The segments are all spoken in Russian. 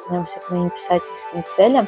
вернемся к моим писательским целям.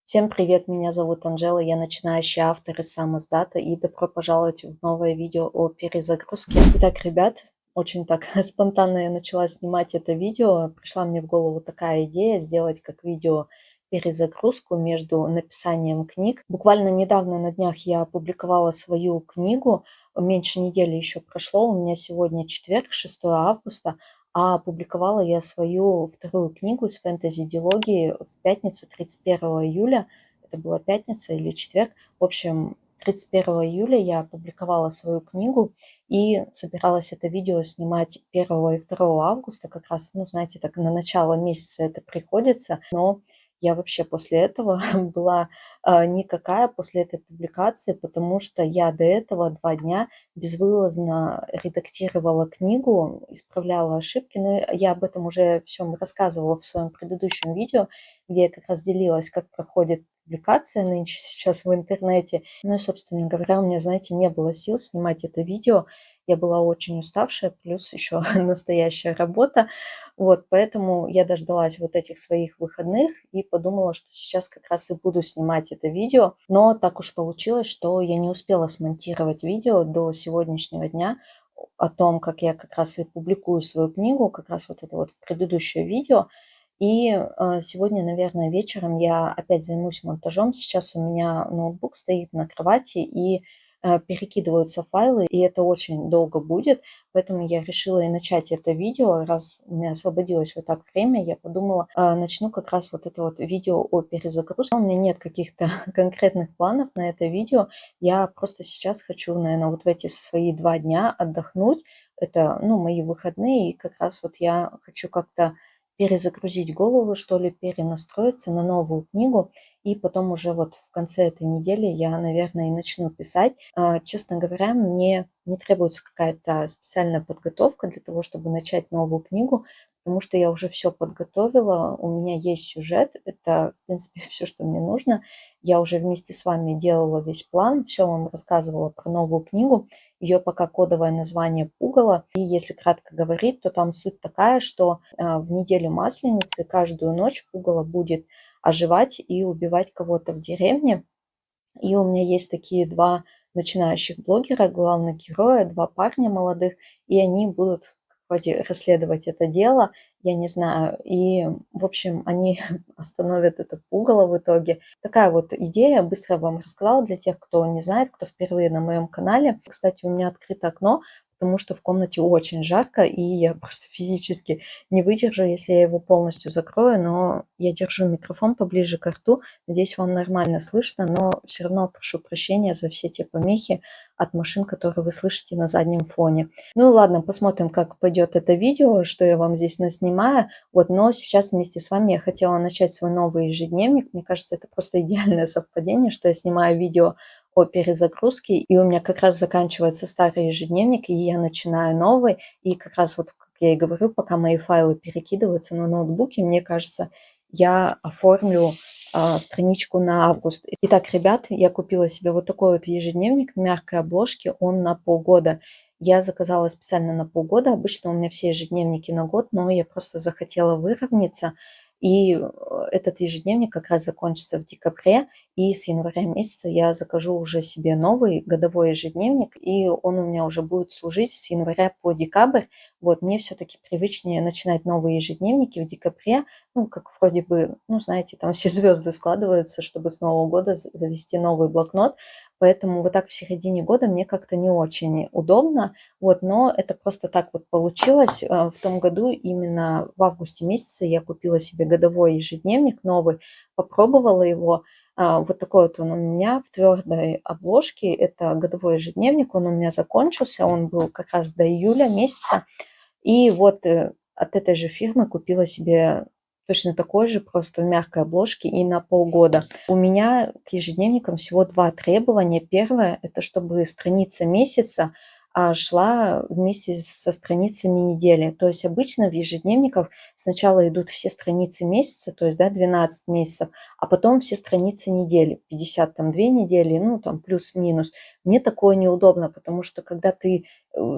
Всем привет, меня зовут Анжела, я начинающий автор из самоздата, и добро пожаловать в новое видео о перезагрузке. Итак, ребят, очень так спонтанно я начала снимать это видео. Пришла мне в голову такая идея сделать как видео перезагрузку между написанием книг. Буквально недавно на днях я опубликовала свою книгу, меньше недели еще прошло, у меня сегодня четверг, 6 августа, а опубликовала я свою вторую книгу из фэнтези-дилогии в пятницу, 31 июля. Это была пятница или четверг. В общем, 31 июля я опубликовала свою книгу и собиралась это видео снимать 1 и 2 августа. Как раз, ну, знаете, так на начало месяца это приходится. Но я вообще после этого была никакая, после этой публикации, потому что я до этого 2 дня безвылазно редактировала книгу, исправляла ошибки. Но я об этом уже всем рассказывала в своем предыдущем видео, где я как раз делилась, как проходит публикация нынче сейчас в интернете. Ну и, собственно говоря, у меня, знаете, не было сил снимать это видео. Я была очень уставшая, плюс еще настоящая работа. Вот, поэтому я дождалась вот этих своих выходных и подумала, что сейчас как раз и буду снимать это видео. Но так уж получилось, что я не успела смонтировать видео до сегодняшнего дня о том, как я как раз и публикую свою книгу, как раз вот это вот предыдущее видео. И сегодня, наверное, вечером я опять займусь монтажом. Сейчас у меня ноутбук стоит на кровати и перекидываются файлы, и это очень долго будет. Поэтому я решила и начать это видео. Раз у меня освободилось вот так время, я подумала, начну как раз вот это вот видео о перезагрузке. У меня нет каких-то конкретных планов на это видео. Я просто сейчас хочу, наверное, вот в эти свои 2 дня отдохнуть. Это, ну, мои выходные, и как раз вот я хочу как-то перезагрузить голову, что ли, перенастроиться на новую книгу. И потом уже вот в конце этой недели я, наверное, и начну писать. Честно говоря, мне не требуется какая-то специальная подготовка для того, чтобы начать новую книгу, потому что я уже все подготовила, у меня есть сюжет, это, в принципе, все, что мне нужно. Я уже вместе с вами делала весь план, все вам рассказывала про новую книгу. Ее пока кодовое название «Пугало». И если кратко говорить, то там суть такая, что в неделю Масленицы каждую ночь Пугало будет оживать и убивать кого-то в деревне. И у меня есть такие 2 начинающих блогера, главных героя, 2 парня молодых, и они будут вроде расследовать это дело, я не знаю. И, в общем, они остановят это пугало в итоге. Такая вот идея, быстро вам рассказала для тех, кто не знает, кто впервые на моем канале. Кстати, у меня открыто окно, потому что в комнате очень жарко, и я просто физически не выдержу, если я его полностью закрою, но я держу микрофон поближе к рту. Надеюсь, вам нормально слышно, но все равно прошу прощения за все те помехи от машин, которые вы слышите на заднем фоне. Ну и ладно, посмотрим, как пойдет это видео, что я вам здесь наснимаю. Вот, но сейчас вместе с вами я хотела начать свой новый ежедневник. Мне кажется, это просто идеальное совпадение, что я снимаю видео о перезагрузке, и у меня как раз заканчивается старый ежедневник, и я начинаю новый. И как раз вот, как я и говорю, пока мои файлы перекидываются на ноутбуке, мне кажется, я оформлю страничку на август. Итак, ребят, я купила себе вот такой вот ежедневник в мягкой обложке, он на полгода. Я заказала специально на полгода, обычно у меня все ежедневники на год, но я просто захотела выровняться, и этот ежедневник как раз закончится в декабре, и с января месяца я закажу уже себе новый годовой ежедневник, и он у меня уже будет служить с января по декабрь. Вот, мне все-таки привычнее начинать новые ежедневники в декабре, ну, как вроде бы, ну, знаете, там все звезды складываются, чтобы с Нового года завести новый блокнот. Поэтому вот так в середине года мне как-то не очень удобно. Вот, но это просто так вот получилось. В том году, именно в августе месяце, я купила себе годовой ежедневник новый, попробовала его. Вот такой вот он у меня в твердой обложке. Это годовой ежедневник, он у меня закончился, он был как раз до июля месяца. И вот от этой же фирмы купила себе точно такой же, просто в мягкой обложке и на полгода. У меня к ежедневникам всего 2 требования. Первое – это чтобы страница месяца шла вместе со страницами недели. То есть обычно в ежедневниках сначала идут все страницы месяца, то есть, да, 12 месяцев, а потом все страницы недели, 52 недели, ну, там, плюс-минус. Мне такое неудобно, потому что когда ты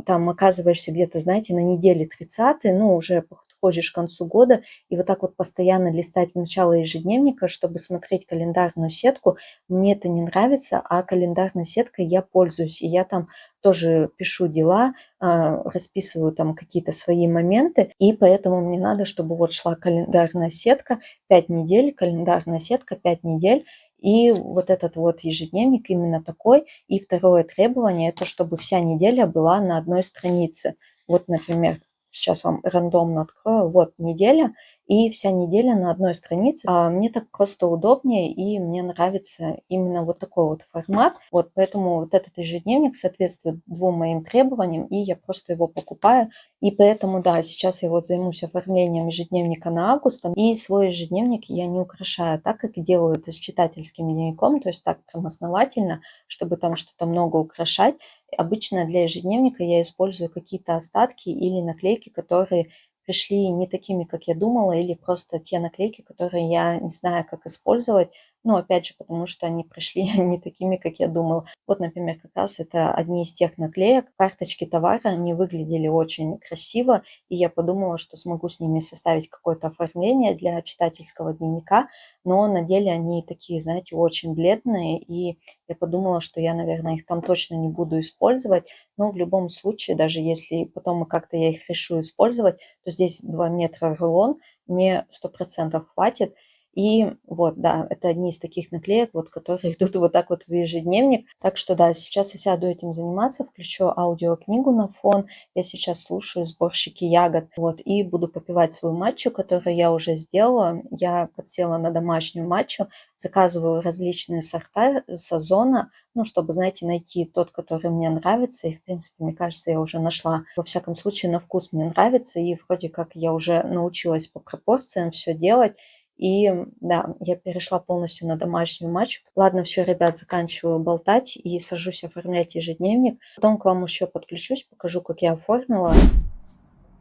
там оказываешься где-то, знаете, на неделе 30, ну, уже подходишь к концу года, и вот так вот постоянно листать в начало ежедневника, чтобы смотреть календарную сетку, мне это не нравится, а календарной сеткой я пользуюсь, и я там тоже пишу дела, расписываю там какие-то свои моменты, и поэтому мне надо, чтобы вот шла календарная сетка, 5 недель, календарная сетка, 5 недель, и вот этот вот ежедневник именно такой. И второе требование – это чтобы вся неделя была на одной странице. Вот, например, сейчас вам рандомно открою, вот неделя, и вся неделя на одной странице. Мне так просто удобнее, и мне нравится именно вот такой вот формат. Вот поэтому вот этот ежедневник соответствует двум моим требованиям, и я просто его покупаю. И поэтому, да, сейчас я вот займусь оформлением ежедневника на август, и свой ежедневник я не украшаю так, как делаю это с читательским дневником, то есть так прям основательно, чтобы там что-то много украшать. Обычно для ежедневника я использую какие-то остатки или наклейки, которые пришли не такими, как я думала, или просто те наклейки, которые я не знаю, как использовать. Ну, опять же, потому что они пришли не такими, как я думала. Вот, например, как раз это одни из тех наклеек. Карточки товара, они выглядели очень красиво, и я подумала, что смогу с ними составить какое-то оформление для читательского дневника, но на деле они такие, знаете, очень бледные, и я подумала, что я, наверное, их там точно не буду использовать, но в любом случае, даже если потом как-то я их решу использовать, то здесь 2 метра рулон, мне 100% хватит. И вот, да, это одни из таких наклеек, вот, которые идут вот так вот в ежедневник. Так что да, сейчас я сяду этим заниматься, включу аудиокнигу на фон. Я сейчас слушаю «Сборщики ягод», вот, и буду попивать свою матчу, которую я уже сделала. Я подсела на домашнюю матчу, заказываю различные сорта с Озона, ну, чтобы, знаете, найти тот, который мне нравится. И, в принципе, мне кажется, я уже нашла. Во всяком случае, на вкус мне нравится. И вроде как я уже научилась по пропорциям все делать. И да, я перешла полностью на домашнюю матчу. Ладно, все, ребят, заканчиваю болтать и сажусь оформлять ежедневник. Потом к вам еще подключусь, покажу, как я оформила.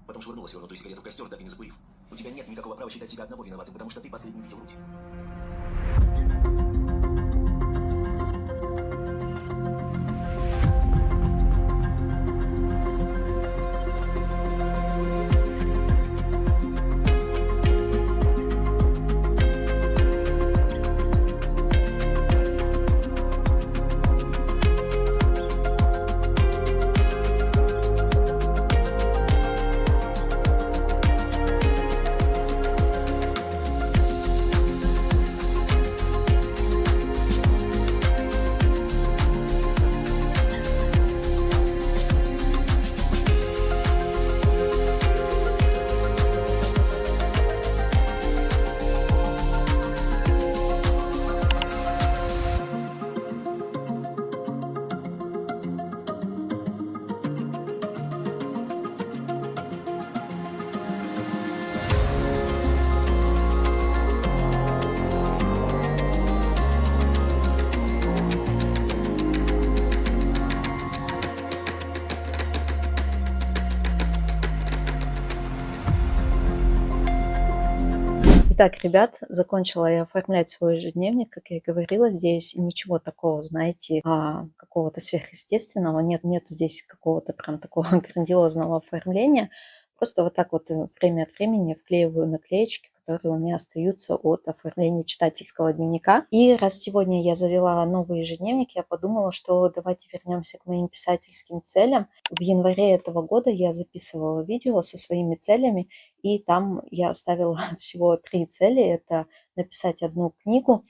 Потом швырнула свернутую сигарету в костер, так и не закурив. У тебя нет никакого права считать себя одного виноватым, потому что ты последний видел Рути. Итак, ребят, закончила я оформлять свой ежедневник. Как я и говорила, здесь ничего такого, знаете, какого-то сверхъестественного. Нет здесь какого-то прям такого грандиозного оформления. Просто вот так вот время от времени вклеиваю наклеечки, которые у меня остаются от оформления читательского дневника. И раз сегодня я завела новый ежедневник, я подумала, что давайте вернемся к моим писательским целям. В январе этого года я записывала видео со своими целями, и там я ставила всего 3 цели. Это написать одну книгу,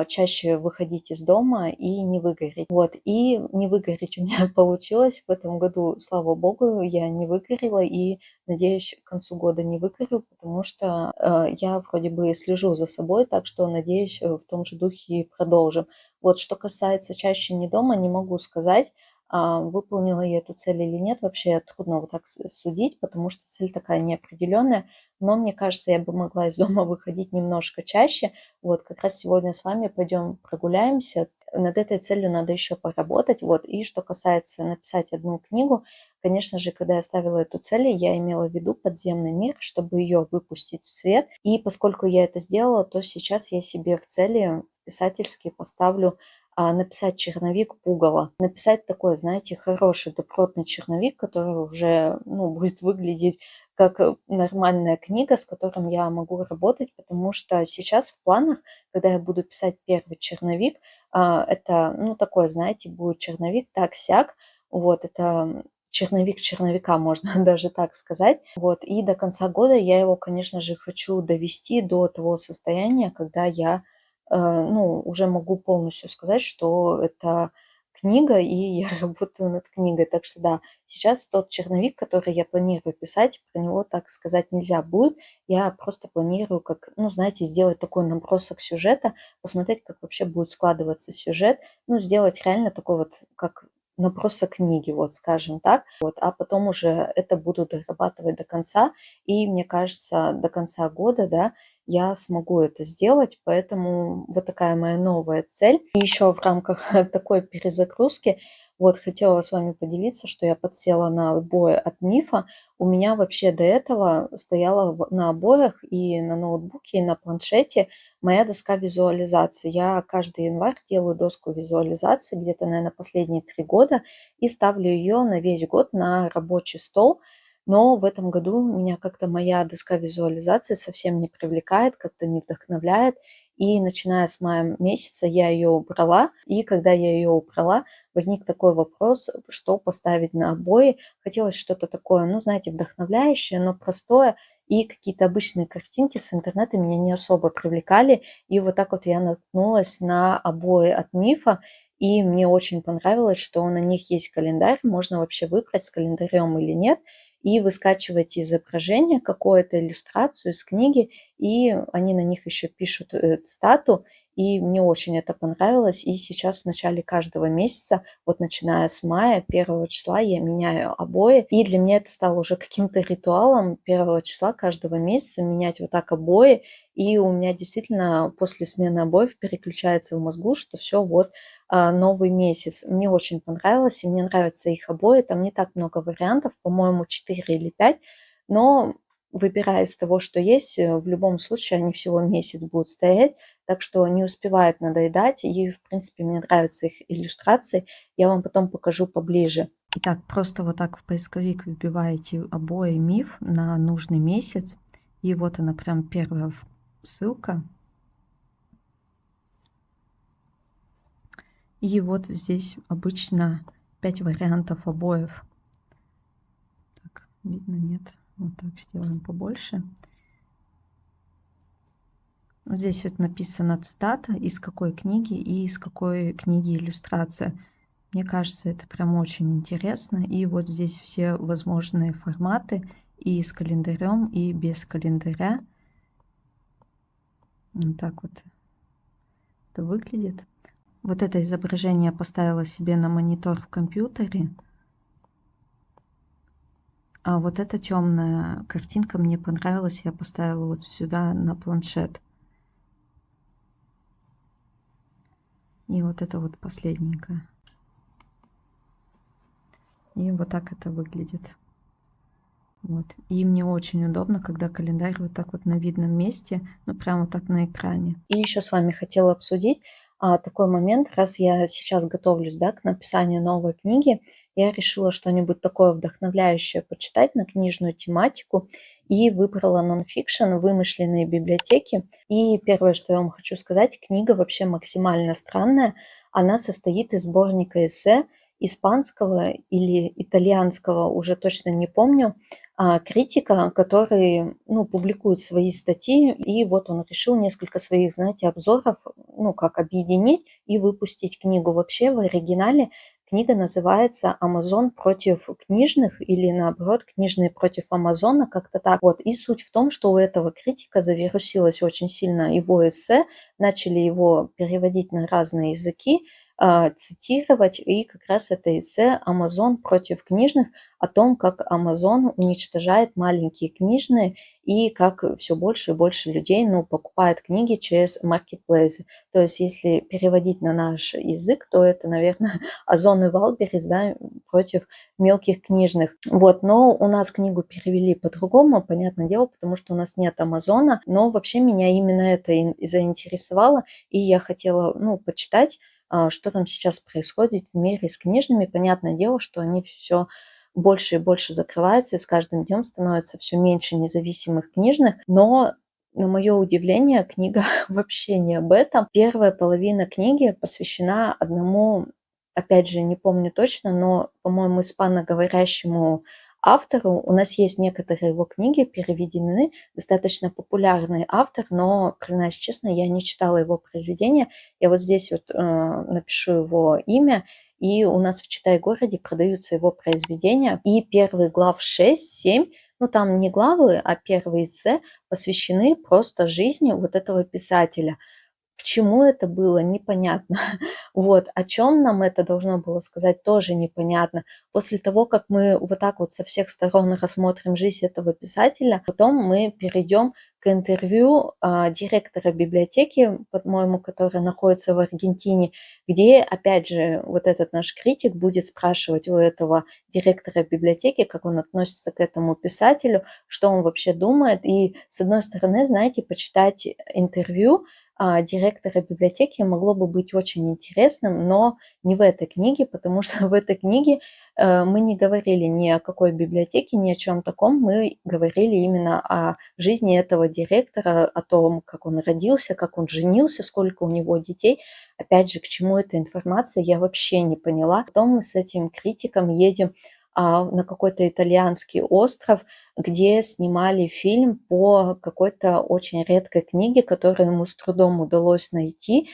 чаще выходить из дома и не выгореть. Вот, и не выгореть у меня получилось. В этом году, слава богу, я не выгорела и, надеюсь, к концу года не выгорю, потому что я вроде бы слежу за собой, так что, надеюсь, в том же духе и продолжим. Вот, что касается чаще не дома, не могу сказать. Выполнила я эту цель или нет, вообще трудно вот так судить, потому что цель такая неопределенная. Но мне кажется, я бы могла из дома выходить немножко чаще. Вот как раз сегодня с вами пойдем прогуляемся. Над этой целью надо еще поработать. Вот. И что касается написать одну книгу, конечно же, когда я ставила эту цель, я имела в виду подземный мир, чтобы ее выпустить в свет. И поскольку я это сделала, то сейчас я себе в цели писательски поставлю написать черновик пугала. Написать такой, знаете, хороший, добротный черновик, который уже будет выглядеть как нормальная книга, с которым я могу работать, потому что сейчас в планах, когда я буду писать первый черновик, это, такой, знаете, будет черновик так-сяк, вот, это черновик черновика, можно даже так сказать. Вот, и до конца года я его, конечно же, хочу довести до того состояния, когда я уже могу полностью сказать, что это книга, и я работаю над книгой. Так что да, сейчас тот черновик, который я планирую писать, про него так сказать нельзя будет. Я просто планирую, как, знаете, сделать такой набросок сюжета, посмотреть, как вообще будет складываться сюжет, сделать реально такой вот, как набросок книги, вот скажем так. Вот, а потом уже это буду дорабатывать до конца. И мне кажется, до конца года, да, я смогу это сделать, поэтому вот такая моя новая цель. И еще в рамках такой перезагрузки вот хотела с вами поделиться, что я подсела на обои от Мифа. У меня вообще до этого стояла на обоях и на ноутбуке, и на планшете моя доска визуализации. Я каждый январь делаю доску визуализации, где-то, наверное, последние 3 года, и ставлю ее на весь год на рабочий стол. Но в этом году меня как-то моя доска визуализации совсем не привлекает, как-то не вдохновляет. И начиная с мая месяца я ее убрала. И когда я ее убрала, возник такой вопрос, что поставить на обои. Хотелось что-то такое, знаете, вдохновляющее, но простое. И какие-то обычные картинки с интернета меня не особо привлекали. И вот так вот я наткнулась на обои от Мифа. И мне очень понравилось, что на них есть календарь. Можно вообще выбрать, с календарем или нет. И вы скачиваете изображение, какую-то иллюстрацию из книги, и они на них еще пишут цитату. И мне очень это понравилось. И сейчас в начале каждого месяца, вот начиная с мая, 1 числа, я меняю обои. И для меня это стало уже каким-то ритуалом 1 числа каждого месяца менять вот так обои. И у меня действительно после смены обоев переключается в мозгу, что все, вот новый месяц. Мне очень понравилось, и мне нравятся их обои. Там не так много вариантов, по-моему, 4 или 5, но выбирая из того, что есть, в любом случае они всего месяц будут стоять, так что не успевают надоедать, и, в принципе, мне нравятся их иллюстрации. Я вам потом покажу поближе. Итак, просто вот так в поисковик вбиваете обои Миф на нужный месяц, и вот она прям первая ссылка. И вот здесь обычно 5 вариантов обоев. Так, видно, нет? Вот так сделаем побольше. Вот здесь вот написано цитата, из какой книги и из какой книги иллюстрация. Мне кажется, это прям очень интересно. И вот здесь все возможные форматы, и с календарем, и без календаря. Вот так вот это выглядит. Вот это изображение я поставила себе на монитор в компьютере. А вот эта темная картинка мне понравилась, я поставила вот сюда на планшет. И вот это вот последненькая. И вот так это выглядит. Вот. И мне очень удобно, когда календарь вот так вот на видном месте, прямо вот так на экране. И еще с вами хотела обсудить такой момент, раз я сейчас готовлюсь, да, к написанию новой книги, я решила что-нибудь такое вдохновляющее почитать на книжную тематику и выбрала нонфикшн «Вымышленные библиотеки». И первое, что я вам хочу сказать, книга вообще максимально странная. Она состоит из сборника эссе испанского или итальянского, уже точно не помню, критика, который, публикует свои статьи, и вот он решил несколько своих, знаете, обзоров, как объединить и выпустить книгу. Вообще в оригинале книга называется «Амазон против книжных» или наоборот «Книжные против Амазона», как-то так. Вот. И суть в том, что у этого критика завирусилось очень сильно его эссе, начали его переводить на разные языки, цитировать. И как раз это эссе «Амазон против книжных», о том, как Amazon уничтожает маленькие книжные и как все больше и больше людей, ну, покупает книги через маркетплейсы. То есть, если переводить на наш язык, то это, наверное, Озон и Валберес, да, против мелких книжных. Вот, но у нас книгу перевели по-другому, понятное дело, потому что у нас нет Амазона, но вообще меня именно это и заинтересовало, и я хотела, ну, почитать, что там сейчас происходит в мире с книжными. Понятное дело, что они все больше и больше закрываются, и с каждым днем становится все меньше независимых книжных, но на мое удивление, книга вообще не об этом. Первая половина книги посвящена одному, опять же, не помню точно, но, по-моему, испаноговорящему автору. У нас есть некоторые его книги переведены, достаточно популярный автор, но, признаюсь честно, я не читала его произведения. Я вот здесь вот напишу его имя, и у нас в Читай-городе продаются его произведения. И первые глав 6-7, ну там не главы, а первые эссе посвящены просто жизни вот этого писателя. К чему это было, непонятно. Вот, о чем нам это должно было сказать, тоже непонятно. После того, как мы вот так вот со всех сторон рассмотрим жизнь этого писателя, потом мы перейдем к интервью директора библиотеки, по-моему, которая находится в Аргентине, где, опять же, вот этот наш критик будет спрашивать у этого директора библиотеки, как он относится к этому писателю, что он вообще думает. И, с одной стороны, знаете, почитать интервью директора библиотеки могло бы быть очень интересным, но не в этой книге, потому что в этой книге мы не говорили ни о какой библиотеке, ни о чем таком, мы говорили именно о жизни этого директора, о том, как он родился, как он женился, сколько у него детей. Опять же, к чему эта информация, я вообще не поняла. Потом мы с этим критиком едем на какой-то итальянский остров, где снимали фильм по какой-то очень редкой книге, которую ему с трудом удалось найти.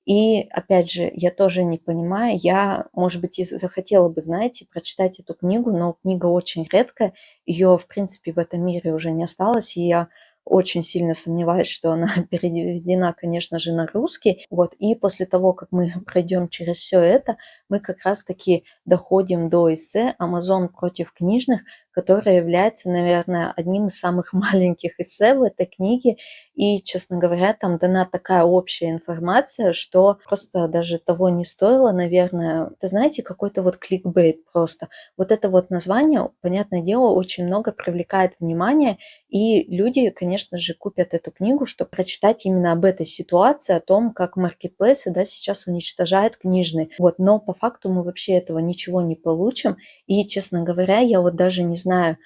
И опять же, я тоже не понимаю, я, может быть, и захотела бы, знаете, прочитать эту книгу, но книга очень редкая, ее, в принципе, в этом мире уже не осталось, и я очень сильно сомневаюсь, что она переведена, конечно же, на русский. Вот, и после того, как мы пройдем через все это, мы как раз-таки доходим до эссе «Амазон против книжных», которое является, наверное, одним из самых маленьких эссе в этой книге. И, честно говоря, там дана такая общая информация, что просто даже того не стоило, наверное. Это, знаете, какой-то вот кликбейт просто. Вот это вот название, понятное дело, очень много привлекает внимание, и люди, конечно же, купят эту книгу, чтобы прочитать именно об этой ситуации, о том, как маркетплейсы, да, сейчас уничтожают книжные. Вот, но по факту мы вообще этого ничего не получим. И, честно говоря, я вот даже не знаю,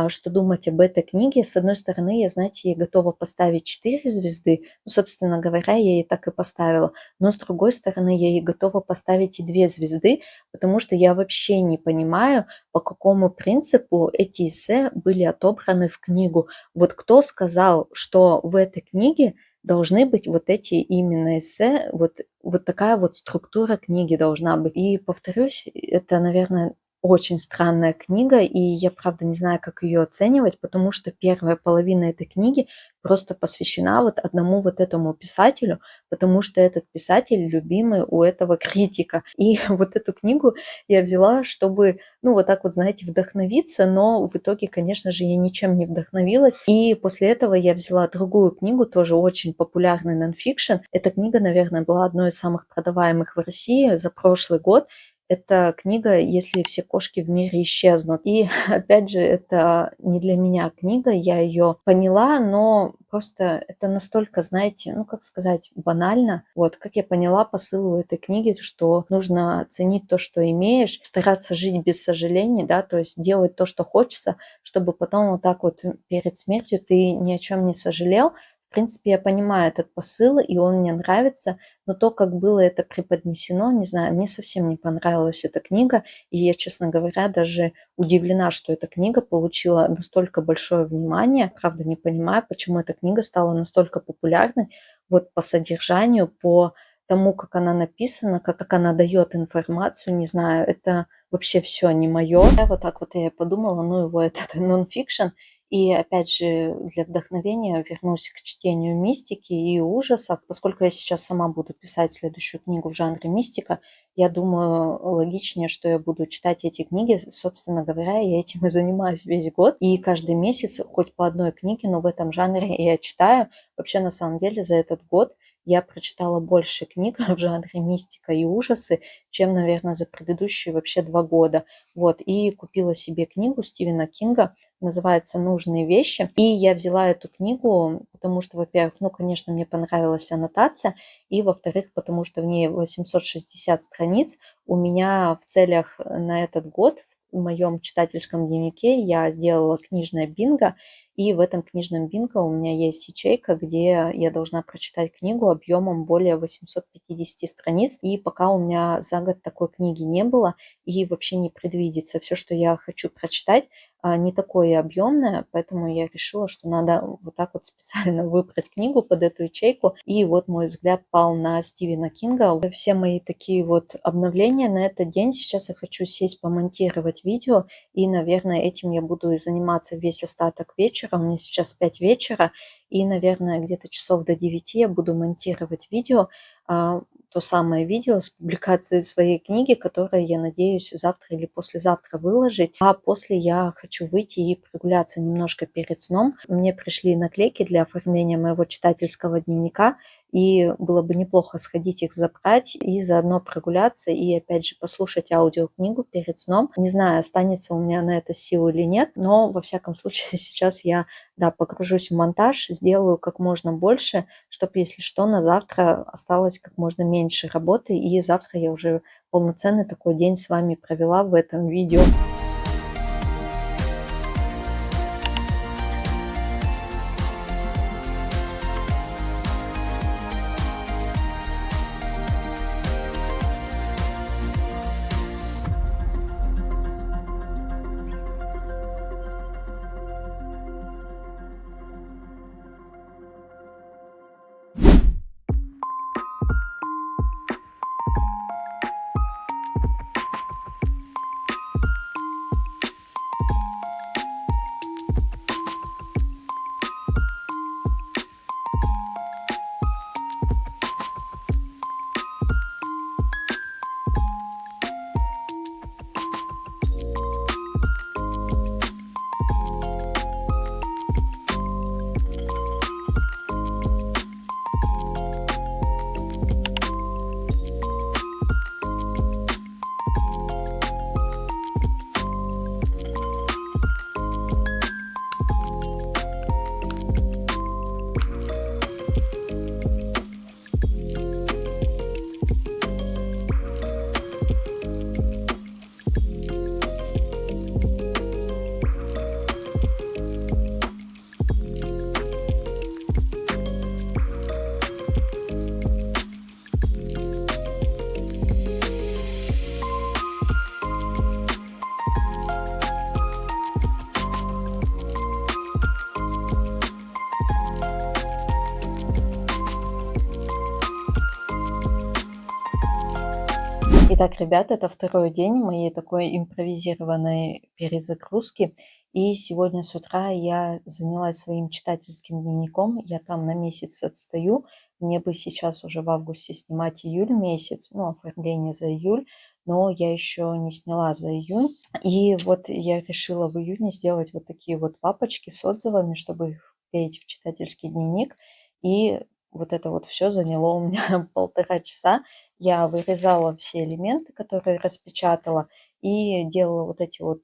что думать об этой книге. С одной стороны, я, знаете, ей готова поставить 4 звезды. Ну, собственно говоря, я ей так и поставила. Но с другой стороны, я ей готова поставить и 2 звезды, потому что я вообще не понимаю, по какому принципу эти эссе были отобраны в книгу. Вот кто сказал, что в этой книге должны быть вот эти именно эссе, вот такая вот структура книги должна быть. И повторюсь, это, наверное, очень странная книга, и я, правда, не знаю, как ее оценивать, потому что первая половина этой книги просто посвящена вот одному вот этому писателю, потому что этот писатель любимый у этого критика. И вот эту книгу я взяла, чтобы, ну, вот так вот, знаете, вдохновиться, но в итоге, конечно же, я ничем не вдохновилась. И после этого я взяла другую книгу, тоже очень популярный нонфикшн. Эта книга, наверное, была одной из самых продаваемых в России за прошлый год. Это книга «Если все кошки в мире исчезнут». И опять же, это не для меня книга, я ее поняла, но просто это настолько, знаете, ну как сказать, банально. Вот, как я поняла посыл у этой книги, что нужно ценить то, что имеешь, стараться жить без сожалений, да, то есть делать то, что хочется, чтобы потом вот так вот перед смертью ты ни о чем не сожалел. В принципе, я понимаю этот посыл, и он мне нравится, но то, как было это преподнесено, не знаю, мне совсем не понравилась эта книга, и я, честно говоря, даже удивлена, что эта книга получила настолько большое внимание. Правда, не понимаю, почему эта книга стала настолько популярной. Вот по содержанию, по тому, как она написана, как она дает информацию, не знаю, это вообще все не мое. Я вот так вот я подумала, ну его этот нонфикшн, И опять же, для вдохновения вернусь к чтению мистики и ужасов. Поскольку я сейчас сама буду писать следующую книгу в жанре мистика, я думаю, логичнее, что я буду читать эти книги. Собственно говоря, я этим и занимаюсь весь год. И каждый месяц хоть по одной книге, но в этом жанре я читаю. Вообще, на самом деле, за этот год я прочитала больше книг в жанре мистика и ужасы, чем, наверное, за предыдущие вообще 2 года. Вот, и купила себе книгу Стивена Кинга, называется «Нужные вещи». И я взяла эту книгу, потому что, во-первых, ну, конечно, мне понравилась аннотация, и, во-вторых, потому что в ней 860 страниц. У меня в целях на этот год в моем читательском дневнике я сделала книжное бинго, и в этом книжном бинго у меня есть ячейка, где я должна прочитать книгу объемом более 850 страниц. И пока у меня за год такой книги не было и вообще не предвидится. Все, что я хочу прочитать, не такое объемное, поэтому я решила, что надо вот так вот специально выбрать книгу под эту ячейку. И вот мой взгляд пал на Стивена Кинга. Все мои такие вот обновления на этот день. Сейчас я хочу сесть помонтировать видео, и, наверное, этим я буду и заниматься весь остаток вечера. У меня сейчас 5 вечера, и, наверное, где-то часов до 9 я буду монтировать видео, то самое видео с публикацией своей книги, которое я надеюсь завтра или послезавтра выложить. А после я хочу выйти и прогуляться немножко перед сном. Мне пришли наклейки для оформления моего читательского дневника, и было бы неплохо сходить их забрать и заодно прогуляться и опять же послушать аудиокнигу перед сном. Не знаю, останется у меня на это силы или нет, но во всяком случае сейчас я, да, погружусь в монтаж, сделаю как можно больше, чтобы, если что, на завтра осталось как можно меньше работы, и завтра я уже полноценный такой день с вами провела в этом видео. Итак, ребята, это второй день моей такой импровизированной перезагрузки. И сегодня с утра я занялась своим читательским дневником. Я там на месяц отстаю. Мне бы сейчас уже в августе снимать июль месяц, ну, оформление за июль, но я еще не сняла за июнь. И вот я решила в июне сделать вот такие вот папочки с отзывами, чтобы их вклеить в читательский дневник. И вот это вот все заняло у меня 1,5 часа. Я вырезала все элементы, которые распечатала, и делала вот эти вот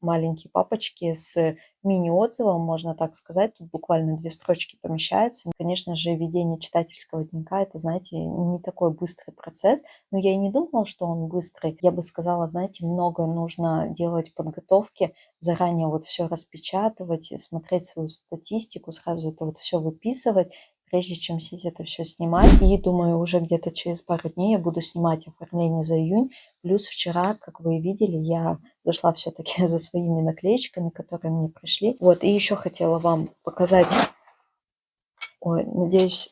маленькие папочки с мини-отзывом, можно так сказать. Тут буквально 2 строчки помещаются. Конечно же, ведение читательского дневника — это, знаете, не такой быстрый процесс. Но я и не думала, что он быстрый. Я бы сказала, знаете, много нужно делать подготовки, заранее вот все распечатывать, смотреть свою статистику, сразу это вот все выписывать, прежде чем сесть это все снимать. И думаю, уже где-то через пару дней я буду снимать оформление за июнь. Плюс вчера, как вы видели, я зашла все-таки за своими наклеечками, которые мне пришли. Вот, и еще хотела вам показать. Ой, надеюсь,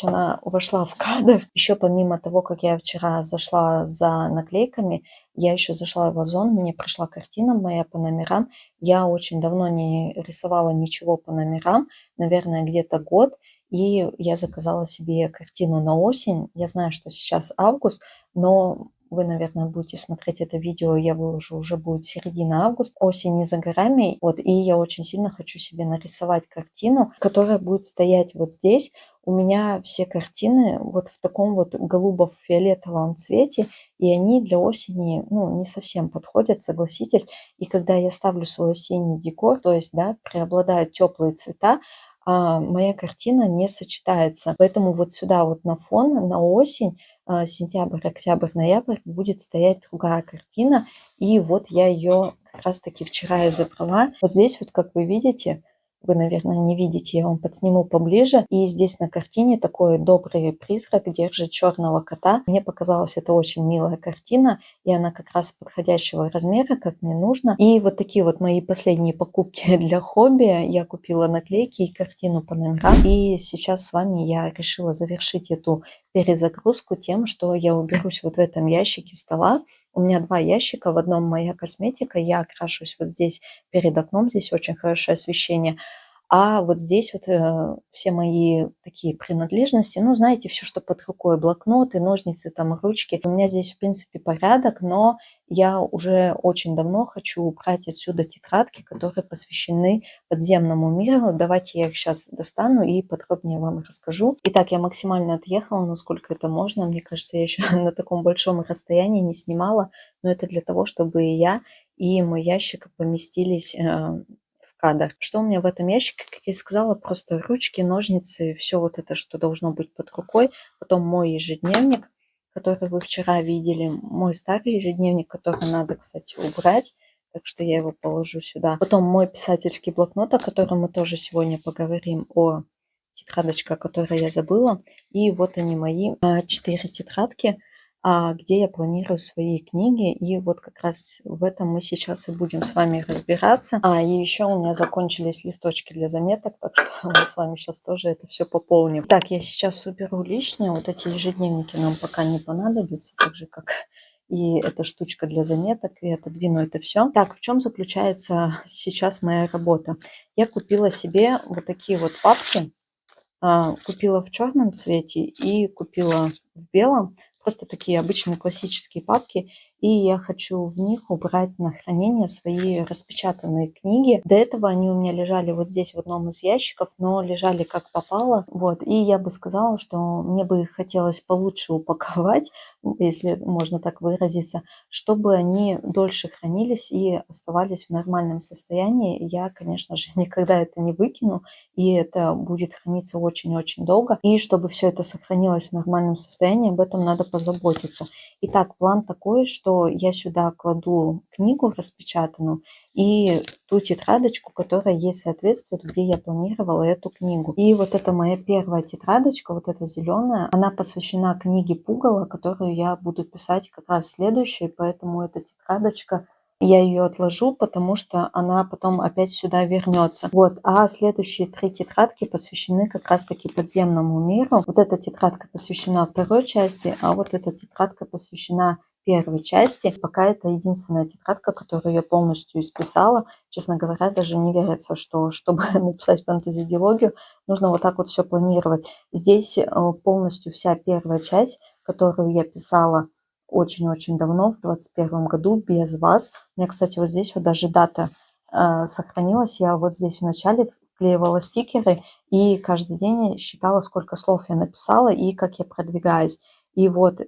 она вошла в кадр. Еще помимо того, как я вчера зашла за наклейками, я еще зашла в Озон, мне пришла картина моя по номерам. Я очень давно не рисовала ничего по номерам, наверное, где-то год. И я заказала себе картину на осень. Я знаю, что сейчас август, но вы, наверное, будете смотреть это видео, я выложу, уже будет середина августа, осень не за горами. Вот, и я очень сильно хочу себе нарисовать картину, которая будет стоять вот здесь. У меня все картины вот в таком вот голубо-фиолетовом цвете, и они для осени, ну, не совсем подходят, согласитесь. И когда я ставлю свой осенний декор, то есть, да, преобладают теплые цвета, моя картина не сочетается. Поэтому вот сюда вот на фон, на осень, сентябрь, октябрь, ноябрь будет стоять другая картина. И вот я ее как раз-таки вчера и забрала. Вот здесь вот, как вы видите, вы, наверное, не видите, я вам подсниму поближе. И здесь на картине такой добрый призрак держит черного кота. Мне показалось, это очень милая картина, и она как раз подходящего размера, как мне нужно. И вот такие вот мои последние покупки для хобби. Я купила наклейки и картину по номерам. И сейчас с вами я решила завершить эту перезагрузку тем, что я уберусь вот в этом ящике стола. У меня 2 ящика, в одном моя косметика, я окрашусь вот здесь перед окном, здесь очень хорошее освещение. А вот здесь вот все мои такие принадлежности, ну, знаете, все, что под рукой, блокноты, ножницы, там, ручки. У меня здесь, в принципе, порядок, но я уже очень давно хочу убрать отсюда тетрадки, которые посвящены подземному миру. Давайте я их сейчас достану и подробнее вам расскажу. Итак, я максимально отъехала, насколько это можно. Мне кажется, я еще на таком большом расстоянии не снимала, но это для того, чтобы и я, и мой ящик поместились в кадр. Что у меня в этом ящике? Как я и сказала, просто ручки, ножницы, все вот это, что должно быть под рукой. Потом мой ежедневник, который вы вчера видели, мой старый ежедневник, который надо, кстати, убрать, так что я его положу сюда. Потом мой писательский блокнот, о котором мы тоже сегодня поговорим, о тетрадочка, которую я забыла. И вот они мои 4 тетрадки, где я планирую свои книги. И вот как раз в этом мы сейчас и будем с вами разбираться. И еще у меня закончились листочки для заметок, так что мы с вами сейчас тоже это все пополним. Так, я сейчас уберу лишнее. Вот эти ежедневники нам пока не понадобятся, так же как и эта штучка для заметок, и отодвину это все. Так, в чем заключается сейчас моя работа? Я купила себе вот такие вот папки, купила в черном цвете и купила в белом. Просто такие обычные классические папки. И я хочу в них убрать на хранение свои распечатанные книги. До этого они у меня лежали вот здесь в одном из ящиков, но лежали как попало. Вот. И я бы сказала, что мне бы их хотелось получше упаковать, если можно так выразиться, чтобы они дольше хранились и оставались в нормальном состоянии. Я, конечно же, никогда это не выкину, и это будет храниться очень-очень долго. И чтобы все это сохранилось в нормальном состоянии, об этом надо позаботиться. Итак, план такой, что я сюда кладу книгу распечатанную и ту тетрадочку, которая ей соответствует, где я планировала эту книгу. И вот это моя первая тетрадочка, вот эта зеленая, она посвящена книге Пугало, которую я буду писать как раз следующей, поэтому эта тетрадочка, я ее отложу, потому что она потом опять сюда вернется. Вот, а следующие 3 тетрадки посвящены как раз-таки подземному миру. Вот эта тетрадка посвящена второй части, а вот эта тетрадка посвящена первой части. Пока это единственная тетрадка, которую я полностью исписала. Честно говоря, даже не верится, что чтобы написать фэнтези-дилогию, нужно вот так вот все планировать. Здесь полностью вся первая часть, которую я писала очень-очень давно, в 21 году, без вас. У меня, кстати, вот здесь вот даже дата сохранилась. Я вот здесь в начале вклеивала стикеры и каждый день считала, сколько слов я написала и как я продвигаюсь. И вот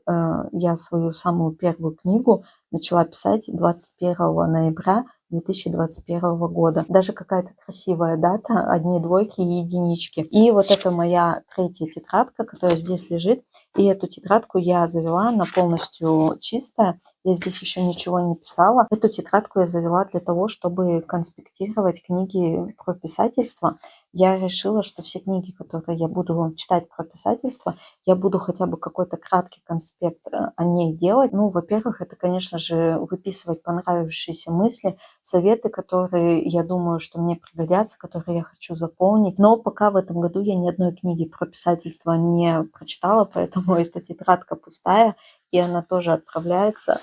я свою самую первую книгу начала писать 21 ноября 2021 года. Даже какая-то красивая дата, одни двойки и единички. И вот это моя третья тетрадка, которая здесь лежит. И эту тетрадку я завела, она полностью чистая. Я здесь еще ничего не писала. Эту тетрадку я завела для того, чтобы конспектировать книги про писательство. Я решила, что все книги, которые я буду читать про писательство, я буду хотя бы какой-то краткий конспект о ней делать. Ну, во-первых, это, конечно же, выписывать понравившиеся мысли, советы, которые, я думаю, что мне пригодятся, которые я хочу заполнить. Но пока в этом году я ни одной книги про писательство не прочитала, поэтому эта тетрадка пустая, и она тоже отправляется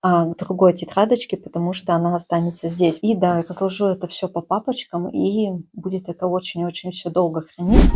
к другой тетрадочке, потому что она останется здесь. И да, разложу это все по папочкам, и будет это очень-очень все долго храниться.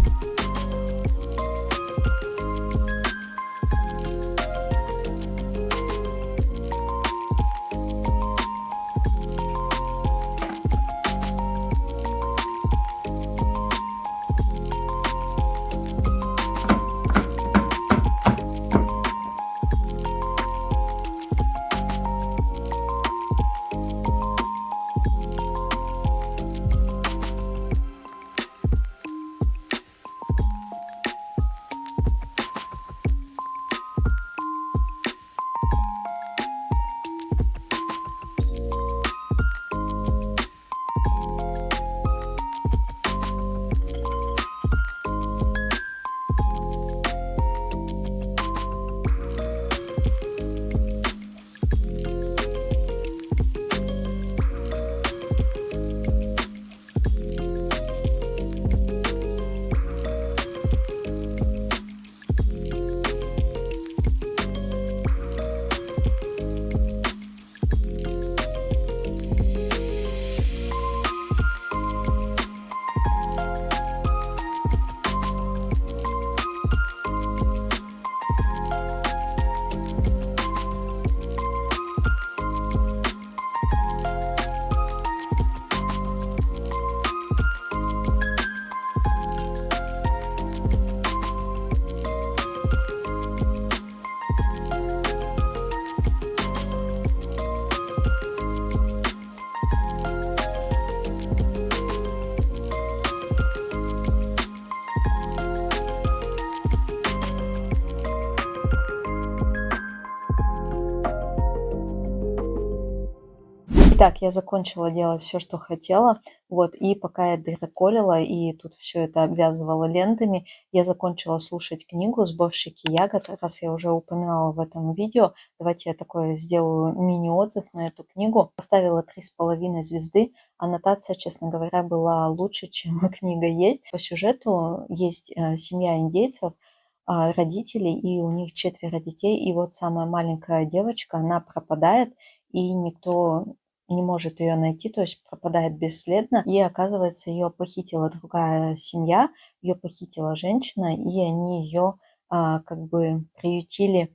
Итак, я закончила делать все, что хотела. Вот, и пока я дыроколила и тут все это обвязывала лентами, я закончила слушать книгу "Сборщики ягод". Раз я уже упоминала в этом видео, давайте я такой сделаю мини-отзыв на эту книгу. Поставила 3,5 звезды. Аннотация, честно говоря, была лучше, чем книга есть. По сюжету есть, семья индейцев, родители, и у них 4 детей. И вот самая маленькая девочка, она пропадает, и никто не может ее найти, то есть пропадает бесследно. И оказывается, ее похитила другая семья, ее похитила женщина, и они ее как бы приютили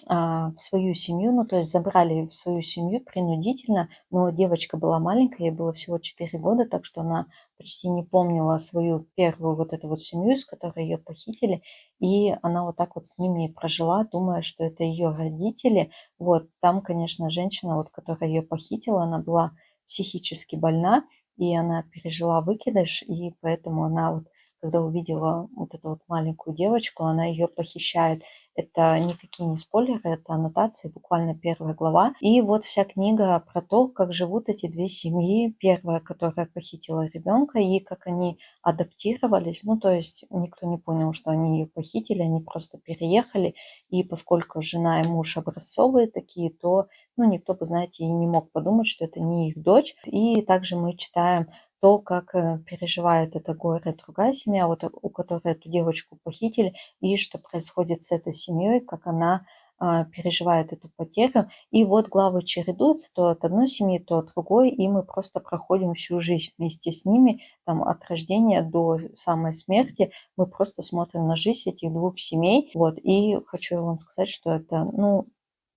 в свою семью, ну, то есть забрали в свою семью принудительно, но девочка была маленькая, ей было всего 4 года, так что она почти не помнила свою первую вот эту вот семью, из которой ее похитили, и она вот так вот с ними и прожила, думая, что это ее родители. Вот там, конечно, женщина, вот, которая ее похитила, она была психически больна, и она пережила выкидыш, и поэтому она вот, когда увидела вот эту вот маленькую девочку, она ее похищает. Это никакие не спойлеры, это аннотации, буквально первая глава. И вот вся книга про то, как живут эти две семьи. Первая, которая похитила ребенка, и как они адаптировались. Ну, то есть никто не понял, что они ее похитили, они просто переехали. И поскольку жена и муж образцовые такие, то ну, никто бы, знаете, и не мог подумать, что это не их дочь. И также мы читаем то, как переживает это горе другая семья, вот у которой эту девочку похитили, и что происходит с этой семьей, как она переживает эту потерю. И вот главы чередуются то от одной семьи, то от другой, и мы просто проходим всю жизнь вместе с ними, там, от рождения до самой смерти. Мы просто смотрим на жизнь этих двух семей. Вот, и хочу вам сказать, что это, ну,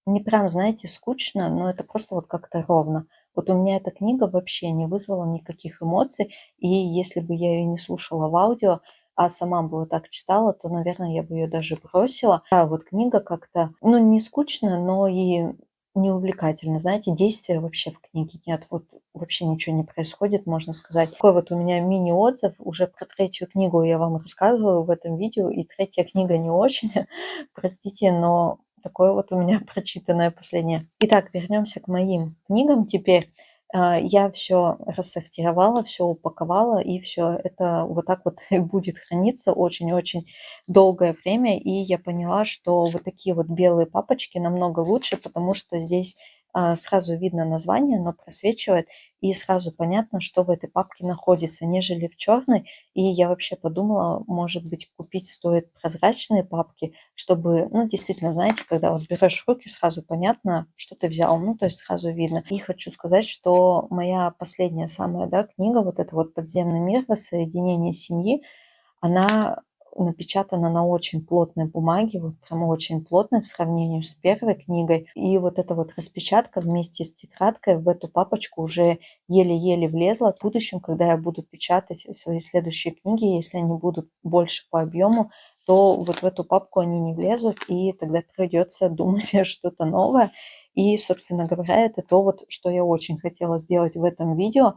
не прям, знаете, скучно, но это просто вот как-то ровно. Вот у меня эта книга вообще не вызвала никаких эмоций, и если бы я ее не слушала в аудио, а сама бы вот так читала, то, наверное, я бы ее даже бросила. Да, вот книга как-то, ну, не скучно, но и не увлекательно. Знаете, действия вообще в книге нет. Вот вообще ничего не происходит, можно сказать. Такой вот у меня мини-отзыв. Уже про третью книгу я вам рассказываю в этом видео, и третья книга не очень, простите, но такое вот у меня прочитанное последнее. Итак, вернемся к моим книгам теперь. Я все рассортировала, все упаковала, и все это вот так вот будет храниться очень-очень долгое время. И я поняла, что вот такие вот белые папочки намного лучше, потому что здесь сразу видно название, оно просвечивает, и сразу понятно, что в этой папке находится, нежели в черной. И я вообще подумала, может быть, купить стоит прозрачные папки, чтобы, ну, действительно, знаете, когда вот берешь в руки, сразу понятно, что ты взял, ну, то есть сразу видно. И хочу сказать, что моя последняя самая, да, книга, вот это вот «Подземный мир. Воссоединение семьи», она напечатана на очень плотной бумаге, вот прям очень плотной в сравнении с первой книгой. И вот эта вот распечатка вместе с тетрадкой в эту папочку уже еле-еле влезла. В будущем, когда я буду печатать свои следующие книги, если они будут больше по объему, то вот в эту папку они не влезут, и тогда придется думать что-то новое. И, собственно говоря, это то, вот, что я очень хотела сделать в этом видео.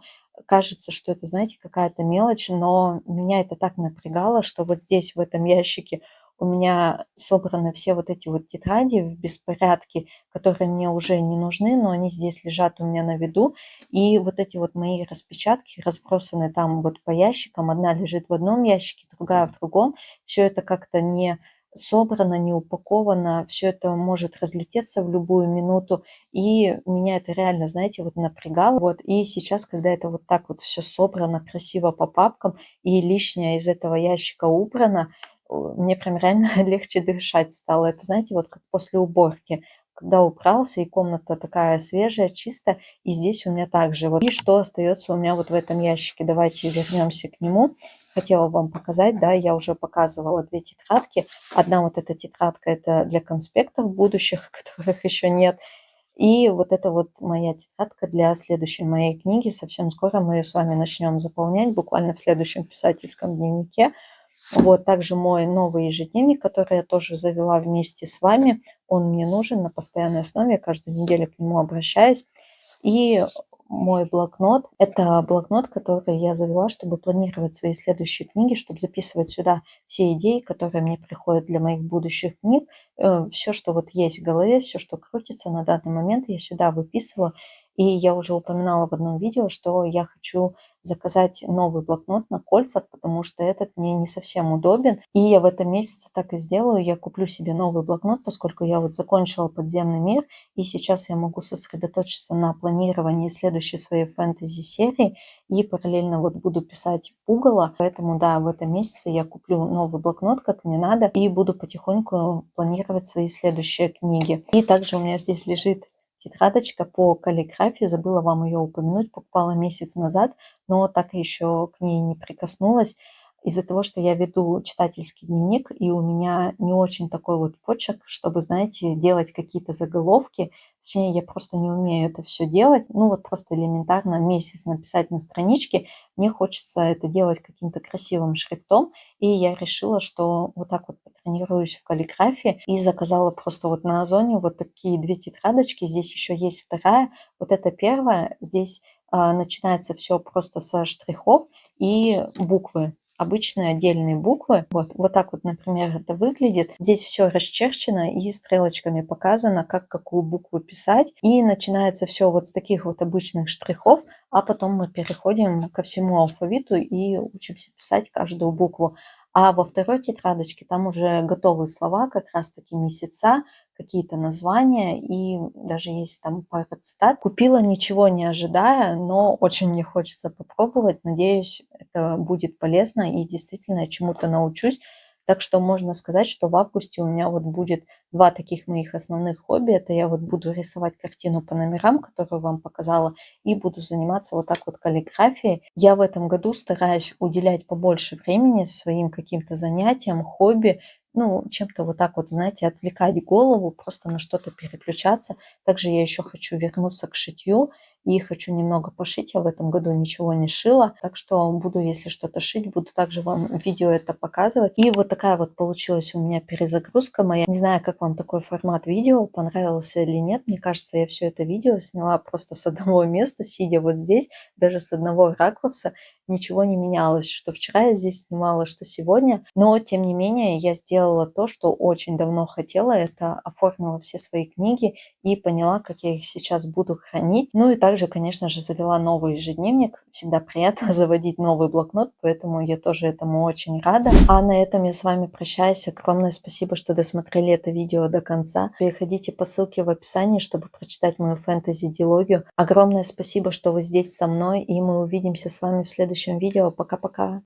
Кажется, что это, знаете, какая-то мелочь, но меня это так напрягало, что вот здесь, в этом ящике, у меня собраны все вот эти вот тетради в беспорядке, которые мне уже не нужны, но они здесь лежат у меня на виду. И вот эти вот мои распечатки разбросаны там вот по ящикам. Одна лежит в одном ящике, другая в другом. Все это как-то не собрано, не упаковано, все это может разлететься в любую минуту. И меня это реально, знаете, вот напрягало. Вот. И сейчас, когда это вот так вот все собрано красиво по папкам и лишнее из этого ящика убрано, мне прям реально легче дышать стало. Это, знаете, вот как после уборки, когда убрался, и комната такая свежая, чистая, и здесь у меня также. Вот. И что остается у меня вот в этом ящике? Давайте вернемся к нему. Хотела вам показать, да, я уже показывала две тетрадки. Одна вот эта тетрадка, это для конспектов будущих, которых еще нет. И вот это вот моя тетрадка для следующей моей книги. Совсем скоро мы ее с вами начнем заполнять, буквально в следующем писательском дневнике. Вот также мой новый ежедневник, который я тоже завела вместе с вами. Он мне нужен на постоянной основе, я каждую неделю к нему обращаюсь. И мой блокнот – это блокнот, который я завела, чтобы планировать свои следующие книги, чтобы записывать сюда все идеи, которые мне приходят для моих будущих книг. Все, что вот есть в голове, все, что крутится на данный момент, я сюда выписываю. И я уже упоминала в одном видео, что я хочу заказать новый блокнот на кольцах, потому что этот мне не совсем удобен. И я в этом месяце так и сделаю. Я куплю себе новый блокнот, поскольку я вот закончила «Подземный мир», и сейчас я могу сосредоточиться на планировании следующей своей фэнтези-серии и параллельно вот буду писать пугало. Поэтому, да, в этом месяце я куплю новый блокнот, как мне надо, и буду потихоньку планировать свои следующие книги. И также у меня здесь лежит тетрадочка по каллиграфии, забыла вам ее упомянуть, покупала месяц назад, но так еще к ней не прикоснулась. Из-за того, что я веду читательский дневник, и у меня не очень такой вот почерк, чтобы, знаете, делать какие-то заголовки. Точнее, я просто не умею это все делать. Ну, вот просто элементарно месяц написать на страничке. Мне хочется это делать каким-то красивым шрифтом. И я решила, что вот так вот потренируюсь в каллиграфии. И заказала просто вот на Озоне вот такие две тетрадочки. Здесь еще есть вторая. Вот это первая. Здесь начинается все просто со штрихов и буквы, обычные отдельные буквы. Вот так вот, например, это выглядит. Здесь все расчерчено и стрелочками показано, как какую букву писать. И начинается все вот с таких вот обычных штрихов, а потом мы переходим ко всему алфавиту и учимся писать каждую букву. А во второй тетрадочке там уже готовые слова, как раз-таки месяца, какие-то названия, и даже есть там пару цитат. Купила, ничего не ожидая, но очень мне хочется попробовать. Надеюсь, это будет полезно и действительно я чему-то научусь. Так что можно сказать, что в августе у меня вот будет два таких моих основных хобби. Это я вот буду рисовать картину по номерам, которую вам показала, и буду заниматься вот так вот каллиграфией. Я в этом году стараюсь уделять побольше времени своим каким-то занятиям, хобби, ну, чем-то вот так вот, знаете, отвлекать голову, просто на что-то переключаться. Также я еще хочу вернуться к шитью и хочу немного пошить. Я в этом году ничего не шила, так что буду, если что-то шить, буду также вам в видео это показывать. И вот такая вот получилась у меня перезагрузка моя. Не знаю, как вам такой формат видео, понравился или нет. Мне кажется, я все это видео сняла просто с одного места, сидя вот здесь, даже с одного ракурса. ничего не менялось, что вчера я здесь снимала, что сегодня. Но, тем не менее, я сделала то, что очень давно хотела. Это оформила все свои книги и поняла, как я их сейчас буду хранить. Ну и также, конечно же, завела новый ежедневник. Всегда приятно заводить новый блокнот, поэтому я тоже этому очень рада. А на этом я с вами прощаюсь. Огромное спасибо, что досмотрели это видео до конца. Переходите по ссылке в описании, чтобы прочитать мою фэнтези-дилогию. Огромное спасибо, что вы здесь со мной, и мы увидимся с вами в следующем видео. Пока-пока!